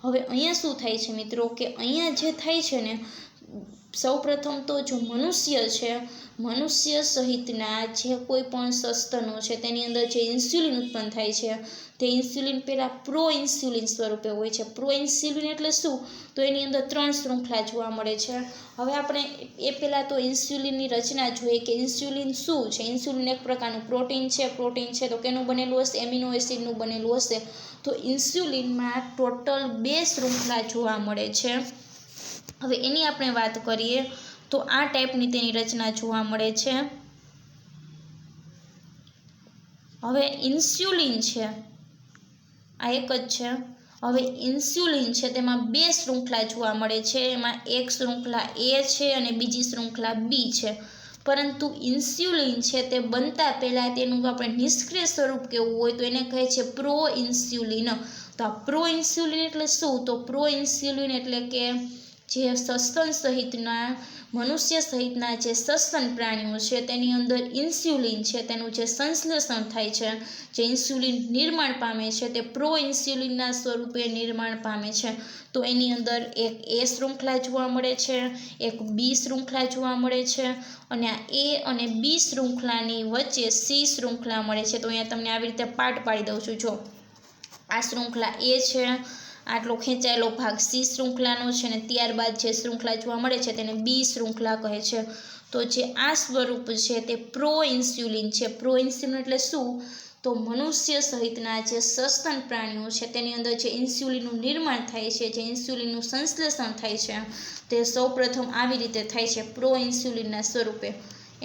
હવે અહીંયા શું થાય છે મિત્રો કે અહીંયા જે થાય છે ને સૌપ્રથમ તો જો મનુષ્ય છે, મનુષ્ય સહિતના જે કોઈ પણ સસ્તનો છે તેની અંદર જે ઇન્સ્યુલિન ઉત્પન્ન થાય છે તે ઇન્સ્યુલિન પહેલાં પ્રો ઇન્સ્યુલિન સ્વરૂપે હોય છે. પ્રો ઇન્સ્યુલિન એટલે શું? તો એની અંદર 3 શૃંખલા જોવા મળે છે. હવે આપણે એ પહેલાં તો ઇન્સ્યુલિનની રચના જોઈએ કે ઇન્સ્યુલિન શું છે. ઇન્સ્યુલિન એક પ્રકારનું પ્રોટીન છે તો કેનું બનેલું હશે? એમિનો એસિડનું બનેલું હશે. તો ઇન્સ્યુલિનમાં ટોટલ 2 શૃંખલા જોવા મળે છે. હવે એની આપણે વાત કરીએ તો આ ટાઈપની તેની રચના જોવા મળે છે. હવે ઇન્સ્યુલિન છે આ એક જ છે. હવે ઇન્સ્યુલિન છે તેમાં 2 શૃંખલા જોવા મળે છે. એમાં એક શૃંખલા એ છે અને બીજી શૃંખલા બી છે. પરંતુ ઇન્સ્યુલિન છે તે બનતા પહેલાં તેનું આપણે નિષ્ક્રિય સ્વરૂપ કેવું હોય તો એને કહે છે પ્રો ઇન્સ્યુલિન. તો આ પ્રો ઇન્સ્યુલિન એટલે શું? તો પ્રો ઇન્સ્યુલિન એટલે કે જે સસ્તન સહિતના મનુષ્ય સહિતના જે સસ્તન પ્રાણીઓ છે તેની અંદર ઇન્સ્યુલિન છે તેનું જે સંશ્લેષણ થાય છે, જે ઇન્સ્યુલિન નિર્માણ પામે છે તે પ્રો ઇન્સ્યુલિનના સ્વરૂપે નિર્માણ પામે છે. તો એની અંદર એક એ શૃંખલા જોવા મળે છે, એક બી શૃંખલા જોવા મળે છે અને આ એ અને બી શૃંખલાની વચ્ચે સી શૃંખલા મળે છે. તો અહીંયા તમને આવી રીતે પાર્ટ પાડી દઉં છું. જો આ શૃંખલા એ છે, આટલો ખેંચાયેલો ભાગ સી શૃંખલાનો છે અને ત્યારબાદ જે શૃંખલા જોવા મળે છે તેને બી શૃંખલા કહે છે. તો જે આ સ્વરૂપ છે તે પ્રો ઇન્સ્યુલિન છે. પ્રો ઇન્સ્યુલિન એટલે શું? તો મનુષ્ય સહિતના જે સસ્તન પ્રાણીઓ છે તેની અંદર જે ઇન્સ્યુલિનનું નિર્માણ થાય છે, જે ઇન્સ્યુલિનનું સંશ્લેષણ થાય છે તે સૌપ્રથમ આવી રીતે થાય છે પ્રો ઇન્સ્યુલિનના સ્વરૂપે.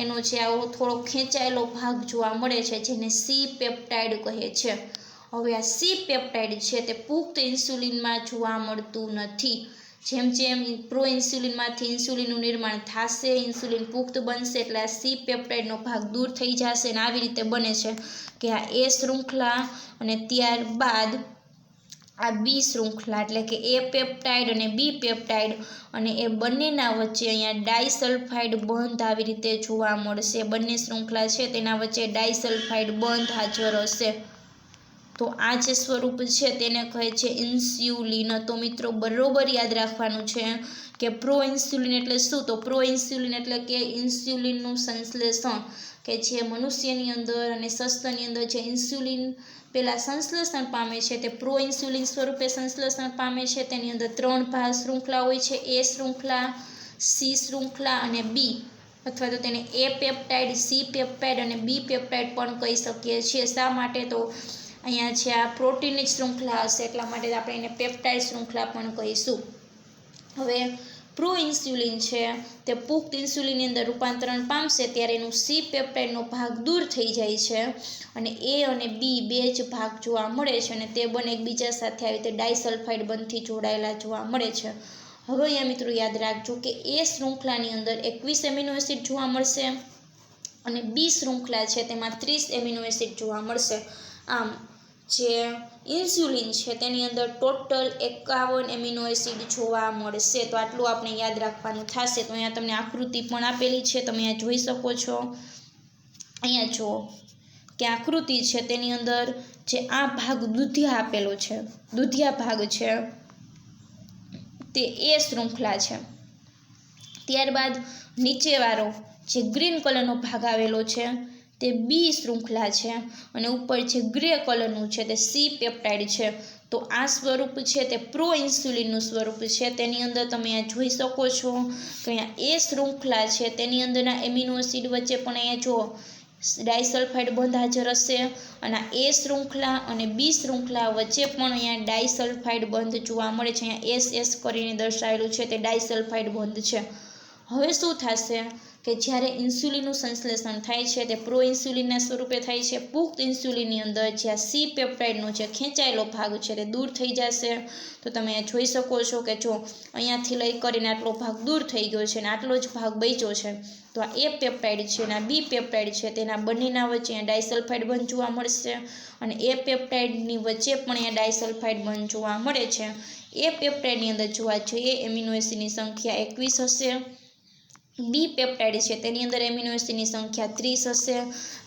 એનો જે આવો થોડો ખેંચાયેલો ભાગ જોવા મળે છે જેને સી પેપ્ટાઇડ કહે છે. હવે આ સી પેપ્ટાઇડ છે તે પુખ્ત ઇન્સ્યુલિનમાં જોવા મળતું નથી. જેમ જેમ પ્રો ઇન્સ્યુલિનમાંથી ઇન્સ્યુલિનનું નિર્માણ થશે, ઇન્સ્યુલિન પુખ્ત બનશે એટલે આ સી પેપ્ટાઇડનો ભાગ દૂર થઈ જશે અને આવી રીતે બને છે કે આ એ શૃંખલા અને ત્યારબાદ આ બી શૃંખલા એટલે કે એ પેપ્ટાઇડ અને બી પેપ્ટાઇડ અને એ બંનેના વચ્ચે અહીંયા ડાયસલ્ફાઇડ બંધ આવી રીતે જોવા મળશે. બંને શૃંખલા છે તેના વચ્ચે ડાયસલ્ફાઇડ બંધ હાજર હશે. તો આ જે સ્વરૂપ છે તેને કહે છે ઇન્સ્યુલિન. તો મિત્રો બરોબર યાદ રાખવાનું છે કે પ્રો ઇન્સ્યુલિન એટલે શું? તો પ્રો ઇન્સ્યુલિન એટલે કે ઇન્સ્યુલિનનું સંશ્લેષણ કે જે મનુષ્યની અંદર અને સસ્તનની અંદર જે ઇન્સ્યુલિન પહેલાં સંશ્લેષણ પામે છે તે પ્રો ઇન્સ્યુલિન સ્વરૂપે સંશ્લેષણ પામે છે. તેની અંદર 3 શૃંખલા હોય છે, એ શૃંખલા, સી શૃંખલા અને બી, અથવા તો તેને એ પેપ્ટાઇડ, સી પેપ્ટાઇડ અને બી પેપ્ટાઇડ પણ કહી શકીએ છીએ. શા માટે? તો અહીંયા જે આ પ્રોટીનની શૃંખલા હશે એટલા માટે આપણે એને પેપ્ટાઇડ શૃંખલા પણ કહીશું. હવે પ્રો ઇન્સ્યુલિન છે તે પુખ્ત ઇન્સ્યુલિનની અંદર રૂપાંતરણ પામશે ત્યારે એનું સી પેપ્ટાઇડનો ભાગ દૂર થઈ જાય છે અને એ અને બી 2 જ ભાગ જોવા મળે છે અને તે બંને એકબીજા સાથે આવી રીતે ડાયસલ્ફાઇડ બંધથી જોડાયેલા જોવા મળે છે. હવે અહીંયા મિત્રો યાદ રાખજો કે એ શૃંખલાની અંદર 21 એમિનો એસિડ જોવા મળશે અને બી શૃંખલા છે તેમાં 30 એમિનો એસિડ જોવા મળશે. આમ જે ઇન્સ્યુલિન છે તેની અંદર ટોટલ 51 એમિનો એસિડ જોવા મળશે. તો આટલું આપણે યાદ રાખવાનું થશે. તો અહીંયા તમને આકૃતિ પણ આપેલી છે, તમે અહીંયા જોઈ શકો છો. અહીંયા જુઓ કે આકૃતિ છે તેની અંદર જે આ ભાગ દુધિયા આપેલો છે, દુધિયા ભાગ છે તે એ શૃંખલા છે. ત્યારબાદ નીચેવાળો જે ગ્રીન કલરનો ભાગ આવેલો છે તે બી શૃંખલા છે અને ઉપર જે ગ્રે કલરનું છે તે સી પેપ્ટાઇડ છે. તો આ સ્વરૂપ છે તે પ્રો ઇન્સ્યુલિનનું સ્વરૂપ છે. તેની અંદર તમે અહીંયા જોઈ શકો છો કે અહીંયા એ શૃંખલા છે તેની અંદરના એમિનો એસિડ વચ્ચે પણ અહીંયા જુઓ ડાયસલ્ફાઇડ બંધ હાજર હશે અને એ શૃંખલા અને બી શૃંખલા વચ્ચે પણ અહીંયા ડાયસલ્ફાઇડ બંધ જોવા મળે છે. અહીંયા SS કરીને દર્શાવેલું છે તે ડાયસલ્ફાઇડ બંધ છે. હવે શું થશે કે જ્યારે ઇન્સ્યુલિનનું સંશ્લેષણ થાય છે તે પ્રો ઇન્સ્યુલિનના સ્વરૂપે થાય છે. પુખ્ત ઇન્સ્યુલિનની અંદર જ્યાં સી પેપ્ટાઇડનો જે ખેંચાયેલો ભાગ છે તે દૂર થઈ જશે. તો તમે જોઈ શકો છો કે જો અહીંયાથી લઈ કરીને આટલો ભાગ દૂર થઈ ગયો છે અને આટલો જ ભાગ બચ્યો છે. તો આ એ પેપ્ટાઇડ છે અને આ બી પેપ્ટાઇડ છે તેના બંનેના વચ્ચે અહીંયા ડાયસલ્ફાઇડ બંધ જોવા મળશે અને એ પેપ્ટાઇડની વચ્ચે પણ અહીંયા ડાયસલ્ફાઇડ બંધ જોવા મળે છે. એ પેપ્ટાઇડની અંદર જોવા જોઈએ એમિનો એસિડની સંખ્યા 21 હશે, બી પેપ્ટાઇડ છે તેની અંદર એમિનો એસિડની સંખ્યા 30 હશે.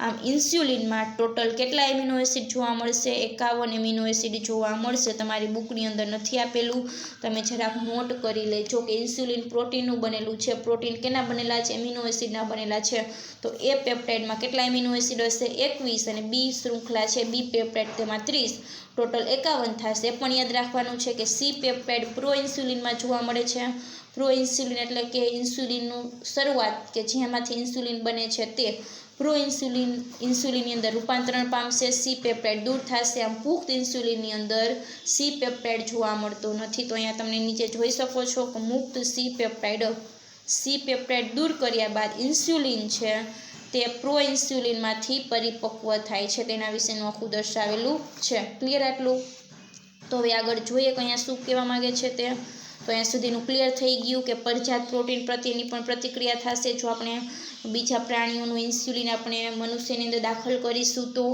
આમ ઇન્સ્યુલિનમાં ટોટલ કેટલા એમિનો એસિડ જોવા મળશે? 51 એમિનો એસિડ જોવા મળશે. તમારી બુકની અંદર નથી આપેલું, તમે જરાક નોટ કરી લેજો કે ઇન્સ્યુલિન પ્રોટીનનું બનેલું છે. પ્રોટીન કેના બનેલા છે? એમિનો એસિડના બનેલા છે. તો એ પેપ્ટાઇડમાં કેટલા એમિનો એસિડ હશે? 21. અને બી શૃંખલા છે બી પેપ્ટાઇડ તેમાં 30, ટોટલ 51 થશે. એ પણ યાદ રાખવાનું છે કે સી પેપ્ટાઇડ પ્રો ઇન્સ્યુલિનમાં જોવા મળે છે. પ્રો ઇન્સ્યુલિન એટલે કે ઇન્સ્યુલિનનું શરૂઆત કે જેમાંથી ઇન્સ્યુલિન બને છે તે પ્રો ઇન્સ્યુલિનની અંદર રૂપાંતરણ પામશે, સી પેપ્ટાઇડ દૂર થશે. આમ પુખ્ત ઇન્સ્યુલિનની અંદર સી પેપ્ટાઇડ જોવા મળતો નથી. તો અહીંયા તમને નીચે જોઈ શકો છો કે મુક્ત સી પેપ્ટાઇડ દૂર કર્યા બાદ ઇન્સ્યુલિન છે તે પ્રો ઇન્સ્યુલિનમાંથી પરિપક્વ થાય છે. તેના વિશેનું આખું દર્શાવેલું છે. ક્લિયર આટલું? તો હવે આગળ જોઈએ કે અહીંયા શું કહેવા માગે છે તે. તો અહીંયા સુધીનું ક્લિયર થઈ ગયું કે પરજાત પ્રોટીન પ્રત્યેની પણ પ્રતિક્રિયા થશે જો આપણે બીજા પ્રાણીઓનું ઇન્સ્યુલિન આપણે મનુષ્યની અંદર દાખલ કરીશું તો.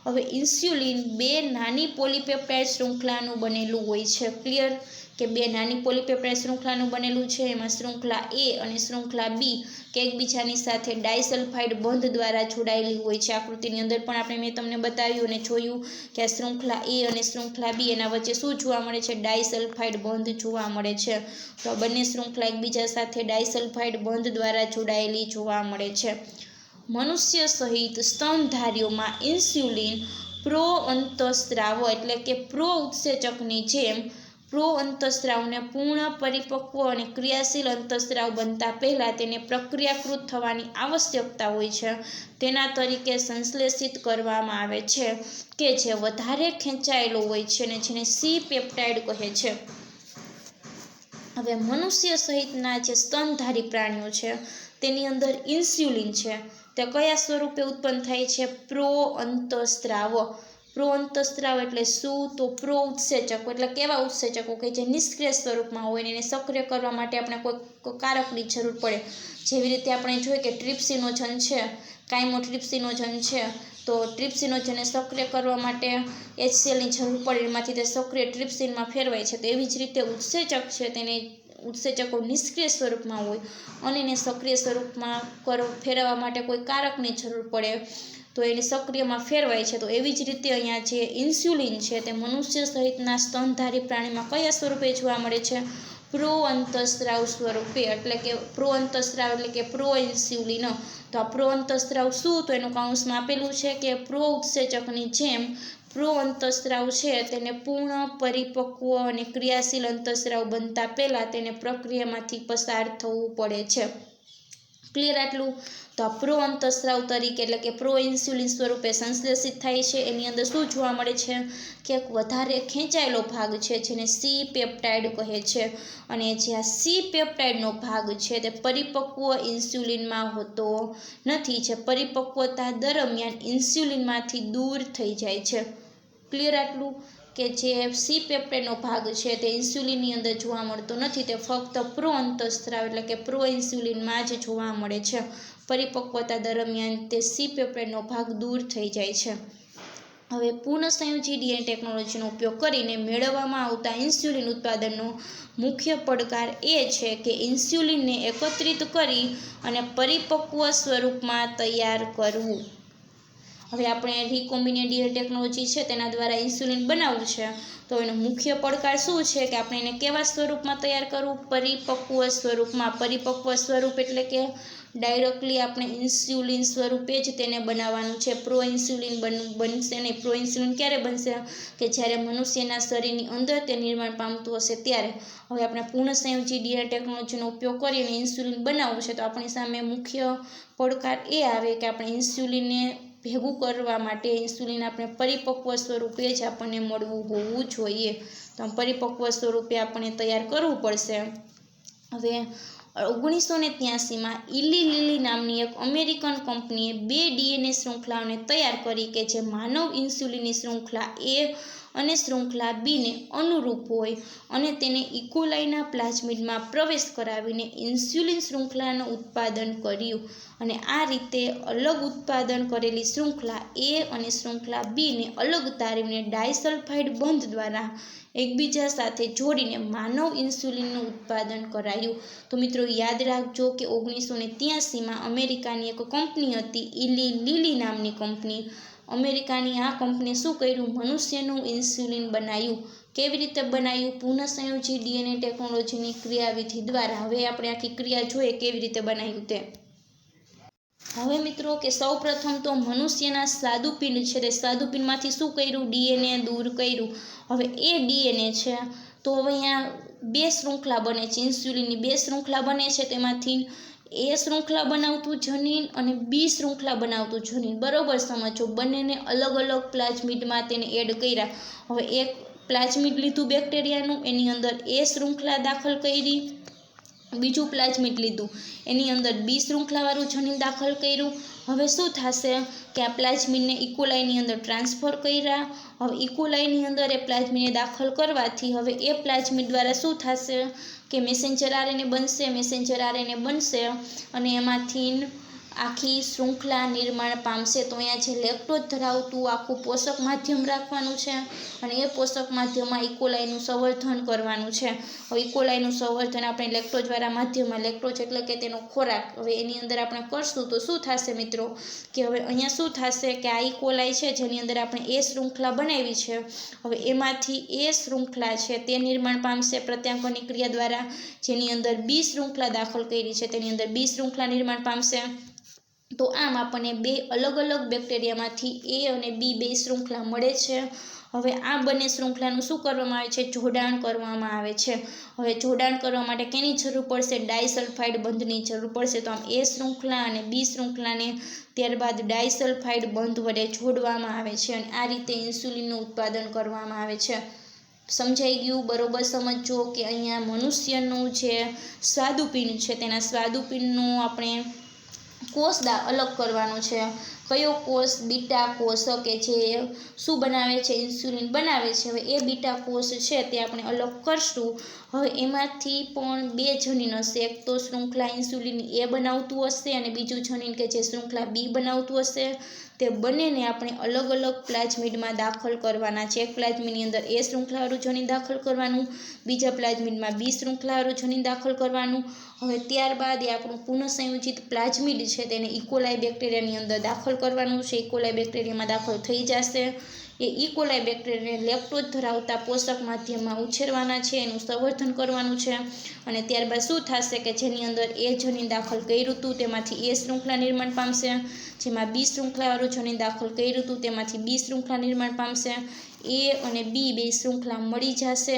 હવે ઇન્સ્યુલિન 2 નાની પોલીપેપ્ટાઇડ શૃંખલાનું બનેલું હોય છે. ક્લિયર? કે 2 નાની પોલીપેપ્ટાઇડ શૃંખલાનું બનેલું છે. એમાં શૃંખલા એ અને શૃંખલા બી કે એકબીજાની સાથે ડાયસલ્ફાઇડ બંધ દ્વારા જોડાયેલી હોય છે. આકૃતિની અંદર પણ મેં તમને બતાવ્યું અને જોયું કે આ શૃંખલા એ અને શૃંખલા બી એના વચ્ચે શું જોવા મળે છે? ડાયસલ્ફાઇડ બંધ જોવા મળે છે. તો આ બંને શૃંખલા એકબીજા સાથે ડાયસલ્ફાઇડ બંધ દ્વારા જોડાયેલી જોવા મળે છે. મનુષ્ય સહિત સ્તનધારીઓમાં ઇન્સ્યુલિન પ્રો અંતઃસ્રાવ એટલે કે પ્રો ઉત્સેચકની જેમ પ્રો અંતઃસ્રાવને પૂર્ણ પરિપક્વ અને ક્રિયાશીલ અંતઃસ્રાવ બનતા પહેલાં તેને પ્રક્રિયાકૃત થવાની આવશ્યકતા હોય છે. તેના તરીકે સંશ્લેષિત કરવામાં આવે છે કે જે વધારે ખેંચાયેલો હોય છે અને જેને સી પેપ્ટાઇડ કહે છે. હવે મનુષ્ય સહિતના જે સ્તનધારી પ્રાણીઓ છે તેની અંદર ઇન્સ્યુલિન છે તે કયા સ્વરૂપે ઉત્પન્ન થાય છે? પ્રો અંતઃસ્રાવ. પ્રો અંતઃસ્રાવ એટલે શું? તો પ્રો ઉત્સેચકો એટલે કેવા ઉત્સેચકો કે જે નિષ્ક્રિય સ્વરૂપમાં હોય ને એને સક્રિય કરવા માટે આપણે કોઈ કારકની જરૂર પડે. જેવી રીતે આપણે જોઈએ કે ટ્રિપ્સિનોજન છે, કાઇમોટ્રિપ્સિનોજન છે, તો ટ્રિપ્સિનોજનને સક્રિય કરવા માટે HCl ની જરૂર પડે, એમાંથી તે સક્રિય ટ્રિપ્સિનમાં ફેરવાય છે. તો એવી જ રીતે ઉત્સેચક છે તેને ઉત્સેચકો નિષ્ક્રિય સ્વરૂપમાં હોય અને એને સક્રિય સ્વરૂપમાં ફેરવવા માટે કોઈ કારકની જરૂર પડે તો એની સક્રિયમાં ફેરવાય છે. તો એવી જ રીતે અહીંયા જે ઇન્સ્યુલિન છે તે મનુષ્ય સહિતના સ્તનધારી પ્રાણીમાં કયા સ્વરૂપે જોવા મળે છે? પ્રો અંતઃસ્રાવ સ્વરૂપે. એટલે કે પ્રો અંતઃસ્રાવ એટલે કે પ્રો ઇન્સ્યુલિન. તો આ પ્રો અંતઃસ્રાવ શું? તો એનું કૌંસમાં આપેલું છે કે પ્રો ઉત્સેચકની જેમ પ્રો અંતઃસ્રાવ છે તેને પૂર્ણ પરિપક્વ અને ક્રિયાશીલ અંતઃસ્રાવ બનતા પહેલાં તેને પ્રક્રિયામાંથી પસાર થવું પડે છે. ક્લિયર આટલું? તો આ પ્રો અંતઃસ્રાવ તરીકે એટલે કે પ્રો ઇન્સ્યુલિન સ્વરૂપે સંશ્લેષિત થાય છે. એની અંદર શું જોવા મળે છે કે એક વધારે ખેંચાયેલો ભાગ છે જેને સી પેપ્ટાઇડ કહે છે. અને જે આ સી પેપ્ટાઇડનો ભાગ છે તે પરિપક્વ ઇન્સ્યુલિનમાં હોતો નથી, જે પરિપક્વતા દરમિયાન ઇન્સ્યુલિનમાંથી દૂર થઈ જાય છે. ક્લિયર આટલું? કે જે સી પેપ્ટાઇડનો ભાગ છે તે ઇન્સ્યુલિનની અંદર જોવા મળતો નથી, તે ફક્ત પ્રો અંતઃસ્રાવ એટલે કે પ્રો ઇન્સ્યુલિનમાં જ જોવા મળે છે. પરિપક્વતા દરમિયાન તે સી પેપ્ટાઇડનો ભાગ દૂર થઈ જાય છે. હવે પુનઃસંયોજી ડીએનએ ટેકનોલોજીનો ઉપયોગ કરીને મેળવવામાં આવતા ઇન્સ્યુલિન ઉત્પાદનનો મુખ્ય પડકાર એ છે કે ઇન્સ્યુલિનને એકત્રિત કરી અને પરિપક્વ સ્વરૂપમાં તૈયાર કરવું. હવે આપણે રિકોમ્બિનેન્ટ ડીએનએ ટેકનોલોજી છે તેના દ્વારા ઇન્સ્યુલિન બનાવવું છે તો એનો મુખ્ય પડકાર શું છે કે આપણે એને કેવા સ્વરૂપમાં તૈયાર કરવું? પરિપક્વ સ્વરૂપમાં. પરિપક્વ સ્વરૂપ એટલે કે ડાયરેક્ટલી આપણે ઇન્સ્યુલિન સ્વરૂપે જ તેને બનાવવાનું છે. પ્રો ઇન્સ્યુલિન બનશે નહીં. પ્રો ઇન્સ્યુલિન ક્યારે બનશે? કે જ્યારે મનુષ્યના શરીરની અંદર તે નિર્માણ પામતું હશે ત્યારે. હવે આપણે પુનઃસંયોજી ડીએનએ ટેકનોલોજીનો ઉપયોગ કરીને ઇન્સ્યુલિન બનાવવું છે તો આપણી સામે મુખ્ય પડકાર એ આવે કે આપણે ઇન્સ્યુલિનને ભેગું કરવા માટે ઇન્સ્યુલિન આપણે પરિપક્વ સ્વરૂપે જ આપણને મળવું હોવું જોઈએ. તો પરિપક્વ સ્વરૂપે આપણે તૈયાર કરવું પડશે. હવે 1983માં ઇલી લિલી નામની એક અમેરિકન કંપનીએ 2 ડીએનએ શૃંખલાઓને તૈયાર કરી કે જે માનવ ઇન્સ્યુલિનની શૃંખલા એ અને શૃંખલા બીને અનુરૂપ હોય અને તેને ઇકોલાઈના પ્લાઝમિડમાં પ્રવેશ કરાવીને ઇન્સ્યુલિન શૃંખલાનું ઉત્પાદન કર્યું. અને આ રીતે અલગ ઉત્પાદન કરેલી શૃંખલા એ અને શૃંખલા બીને અલગ તારવીને ડાયસલ્ફાઇડ બંધ દ્વારા એકબીજા સાથે જોડીને માનવ ઇન્સ્યુલિનનું ઉત્પાદન કરાયું. તો મિત્રો યાદ રાખજો કે 1983માં અમેરિકાની એક કંપની હતી, ઇલી લીલી નામની કંપની. અમેરિકાની આ કંપની શું કર્યું? મનુષ્યનું ઇન્સ્યુલિન બનાવ્યું. કેવી રીતે બનાવ્યું? પુનઃસંયોજિત ડીએનએ ટેકનોલોજીની ક્રિયાવિધિ દ્વારા. હવે આપણે આખી ક્રિયા જોઈએ કેવી રીતે બનાવ્યું તે. હવે મિત્રો કે સૌ પ્રથમ તો મનુષ્યના સ્વાદુપિંડ છે તે સ્વાદુપિંડમાંથી શું કર્યું? ડીએનએ દૂર કર્યું. હવે એ ડીએનએ છે તો હવે અહીંયા બે શૃંખલા બને છે, ઇન્સ્યુલિનની બે શૃંખલા બને છે. તેમાંથી એ શૃંખલા બનાવતું જનીન અને બી શૃંખલા બનાવતું જનીન. બરોબર સમજો. બંનેને અલગ અલગ પ્લાઝમિડમાં તેને એડ કર્યા. હવે એક પ્લાઝમિડ લીધું બેક્ટેરિયાનું, એની અંદર એ શૃંખલા દાખલ કરી. બીજું પ્લાઝમિડ લીધું, એની અંદર બી શૃંખલાવાળું જનીન દાખલ કર્યું. હવે શું થશે કે આ પ્લાઝમિડને ઇકોલાઈની અંદર ટ્રાન્સફર કર્યા. હવે ઇકોલાઈની અંદર એ પ્લાઝમિડને દાખલ કરવાથી હવે એ પ્લાઝમિડ દ્વારા શું થશે કે મેસેન્જર આરએનએ બનશે. મેસેન્જર આરએનએ બનશે અને એમાંથી આખી શૃંખલા નિર્માણ પામશે. તો અહીંયા જે લેક્ટોઝ ધરાવતું આખું પોષક માધ્યમ રાખવાનું છે અને એ પોષક માધ્યમમાં ઇકોલાઈનું સંવર્ધન કરવાનું છે. હવે ઇકોલાઈનું સંવર્ધન આપણે લેક્ટોઝવાળા માધ્યમમાં, લેક્ટોઝ એટલે કે તેનો ખોરાક, હવે એની અંદર આપણે કરશું તો શું થશે મિત્રો કે હવે અહીંયા શું થશે કે આ ઇકોલાઈ છે જેની અંદર આપણે એ શૃંખલા બનાવી છે, હવે એમાંથી એ શૃંખલા છે તે નિર્માણ પામશે પ્રત્યાંકનની ક્રિયા દ્વારા. જેની અંદર બી શૃંખલા દાખલ કરી છે તેની અંદર બી શૃંખલા નિર્માણ પામશે. તો આમ આપણને બે અલગ અલગ બેક્ટેરિયામાંથી એ અને બી બે શૃંખલા મળે છે. હવે આ બંને શૃંખલાનું શું કરવામાં આવે છે? જોડાણ કરવામાં આવે છે. હવે જોડાણ કરવા માટે કેની જરૂર પડશે? ડાયસલ્ફાઇડ બંધની જરૂર પડશે. તો આમ એ શૃંખલા અને બી શૃંખલાને ત્યારબાદ ડાયસલ્ફાઇડ બંધ વડે જોડવામાં આવે છે અને આ રીતે ઇન્સ્યુલિનનું ઉત્પાદન કરવામાં આવે છે. સમજાઈ ગયું? બરોબર સમજો કે અહીંયા મનુષ્યનું જે સ્વાદુપિંડ છે તેના સ્વાદુપિંડનું આપણે કોષ અલગ કરવાનો છે. કયો કોષ? બીટા કોષ કે જે શું બનાવે છે? ઇન્સ્યુલિન બનાવે છે. હવે એ બીટા કોષ છે તે આપણે અલગ કરશું. હવે એમાંથી પણ બે જનીન હશે, એક તો શૃંખલા ઇન્સ્યુલિન એ બનાવતું હશે અને બીજું જનીન કે જે શૃંખલા બી બનાવતું હશે. તે બંનેને આપણે અલગ અલગ પ્લાઝમિડમાં દાખલ કરવાના છે. એક પ્લાઝમિડની અંદર એ શૃંખલાવાળું જનીન દાખલ કરવાનું, બીજા પ્લાઝમિડમાં બી શૃંખલાવાળું જનીન દાખલ કરવાનું. હવે ત્યારબાદ એ આપણું પુનઃસંયોજિત પ્લાઝમિડ છે તેને ઇકોલાઈ બેક્ટેરિયાની અંદર દાખલ કરવાનું છે. ઇકોલાઈ બેક્ટેરિયામાં દાખલ થઈ જશે. એ ઇકોલાઈ બેક્ટેરિયાને લેક્ટોઝ ધરાવતા પોષક માધ્યમમાં ઉછેરવાના છે, એનું સંવર્ધન કરવાનું છે અને ત્યારબાદ શું થશે કે જેની અંદર એ જનીન દાખલ કર્યું હતું તેમાંથી એ શૃંખલા નિર્માણ પામશે. જેમાં બી શૃંખલાવાળું જનીન દાખલ કર્યું હતું તેમાંથી બી શૃંખલા નિર્માણ પામશે. એ અને બી બે શૃંખલા મળી જશે.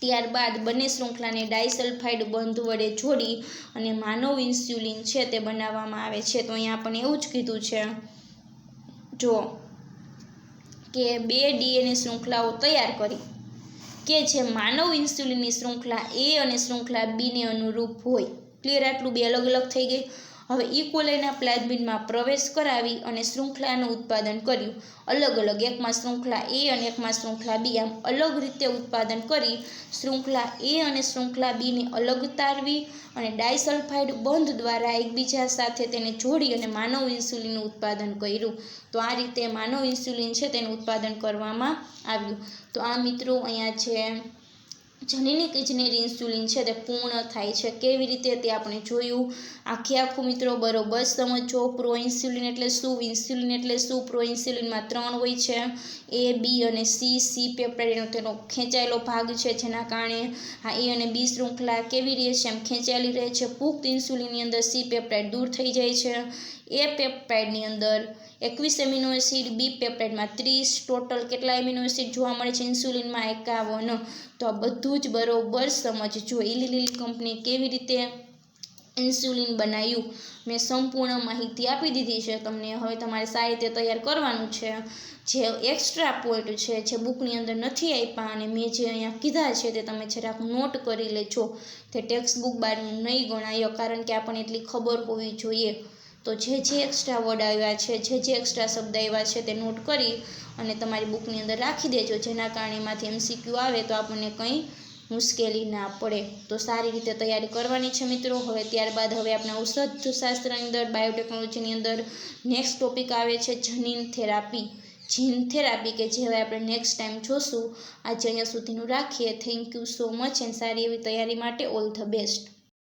ત્યારબાદ બંને શૃંખલાને ડાયસલ્ફાઇડ બંધ વડે જોડી અને માનવ ઇન્સ્યુલિન છે તે બનાવવામાં આવે છે. તો અહીંયા આપણને એવું જ કીધું છે જો કે બે ડીએનએ શૃંખલાઓ તૈયાર કરી કે જે માનવ ઇન્સ્યુલિનની શૃંખલા એ અને શૃંખલા બીને અનુરૂપ હોય. ક્લિયર? આટલું બે અલગ અલગ થઈ ગઈ. હવે ઇકોલાઈના પ્લાઝમિડમાં પ્રવેશ કરાવી અને શૃંખલાનું ઉત્પાદન કર્યું. અલગ અલગ, એકમાં શૃંખલા એ અને એકમાં શૃંખલા બી, આમ અલગ રીતે ઉત્પાદન કરી શૃંખલા એ અને શૃંખલા બીને અલગ તારવી અને ડાયસલ્ફાઇડ બંધ દ્વારા એકબીજા સાથે તેને જોડી અને માનવ ઇન્સ્યુલિનનું ઉત્પાદન કર્યું. તો આ રીતે માનવ ઇન્સ્યુલિન છે તેનું ઉત્પાદન કરવામાં આવ્યું. તો આ મિત્રો અહીંયા છે જનીનિક ઇજનેરી ઇન્સ્યુલિન છે તે પૂર્ણ થાય છે. કેવી રીતે તે આપણે જોયું. આખું મિત્રો બરોબર સમજો. પ્રો ઇન્સ્યુલિન એટલે શું, ઇન્સ્યુલિન એટલે શું. પ્રો ઇન્સ્યુલિનમાં 3 હોય છે, એ, બી અને સી. સી પેપ્ટાઇડનો તેનો ખેંચાયેલો ભાગ છે જેના કારણે આ એ અને બી શૃંખલા કેવી રહે છે? એમ ખેંચાયેલી રહે છે. પુખ્ત ઇન્સ્યુલિનની અંદર સી પેપ્ટાઇડ દૂર થઈ જાય છે. એ પેપ્ટાઇડની અંદર 21 એમિનો એસિડ, બી પેપ્ટાઇડમાં 30, ટોટલ કેટલા એમિનો એસિડ જોવા મળે છે ઇન્સ્યુલિનમાં? 51. તો આ બધું જ બરોબર સમજજો. ઇલી લીલી કંપની કેવી રીતે ઇન્સ્યુલિન બનાવ્યું મેં સંપૂર્ણ માહિતી આપી દીધી છે તમને. હવે તમારે સારી રીતે તૈયાર કરવાનું છે. જે એક્સ્ટ્રા પોઈન્ટ છે જે બુકની અંદર નથી આપ્યા અને મેં જે અહીંયા કીધા છે તે તમે જરાક નોટ કરી લેજો. તે ટેક્સ્ટ બુક બારનું નહીં ગણાય, કારણ કે આપણને એટલી ખબર હોવી જોઈએ. તો જે એક્સ્ટ્રા વર્ડ આવ્યા છે, જે એક્સ્ટ્રા શબ્દ આવ્યા છે તે નોટ કરી અને તમારી બુકની અંદર રાખી દેજો, જેના કારણે એમાંથી MCQ આવે તો આપણને કંઈ મુશ્કેલી ના પડે. તો સારી રીતે તૈયારી કરવાની છે મિત્રો. હવે ત્યારબાદ હવે આપણે ઔષધશાસ્ત્રની અંદર બાયોટેકનોલોજીની અંદર નેક્સ્ટ ટોપિક આવે છે જનીન થેરાપી. જીન થેરાપી કે જે હવે આપણે નેક્સ્ટ ટાઈમ જોશું. આજે અહીંયા સુધીનું રાખીએ. Thank you so much and સારી એવી તૈયારી માટે ઓલ ધ બેસ્ટ.